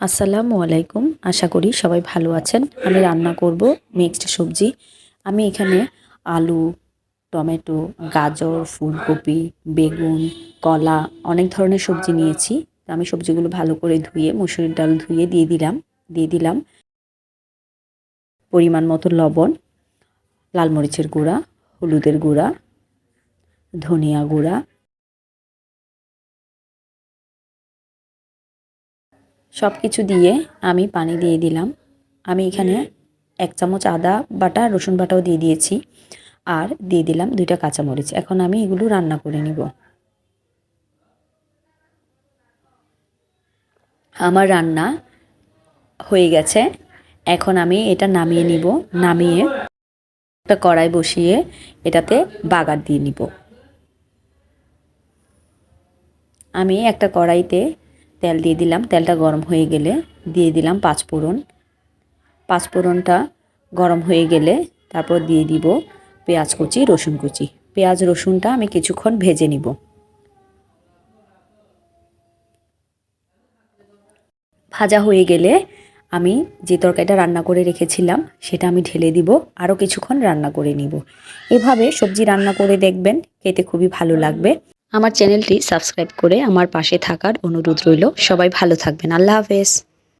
আসসালামু আলাইকুম। আশা করি সবাই ভালো আছেন। আমি রান্না করব মিক্সড সবজি। আমি এখানে আলু, টমেটো, গাজর, ফুলকপি, বেগুন, কলা অনেক ধরনের সবজি নিয়েছি। তো আমি সবজিগুলো ভালো করে ধুয়ে মসুরির ডাল ধুয়ে দিয়ে দিলাম পরিমাণ মতো লবণ, লাল মরিচের গুঁড়া, হলুদের গুঁড়া, ধনিয়া গুঁড়া, সব কিছু দিয়ে আমি পানি দিয়ে দিলাম। আমি এখানে 1 চামচ আদা বাটা, রসুন বাটাও দিয়ে দিয়েছি। আর দিয়ে দিলাম 2টা কাঁচামরিচ। এখন আমি এগুলো রান্না করে নিব। আমার রান্না হয়ে গেছে। এখন আমি এটা নামিয়ে নিব। নামিয়ে একটা কড়াই বসিয়ে এটাতে বাগার দিয়ে নিব। আমি একটা কড়াইতে তেল দিয়ে দিলাম। তেলটা গরম হয়ে গেলে দিয়ে দিলাম পাঁচফোড়ন। পাঁচফোড়নটা গরম হয়ে গেলে তারপর দিয়ে দিব পেঁয়াজ কুচি, রসুন কুচি। পেঁয়াজ রসুনটা আমি কিছুক্ষণ ভেজে নিব। ভাজা হয়ে গেলে আমি যে তরকারিটা রান্না করে রেখেছিলাম সেটা আমি ঢেলে দিব। আরও কিছুক্ষণ রান্না করে নিব। এভাবে সবজি রান্না করে দেখবেন, খেতে খুবই ভালো লাগবে। আমার চ্যানেলটি সাবস্ক্রাইব করে আমার পাশে থাকার অনুরোধ রইল। সবাই ভালো থাকবেন। আল্লাহ হাফেজ।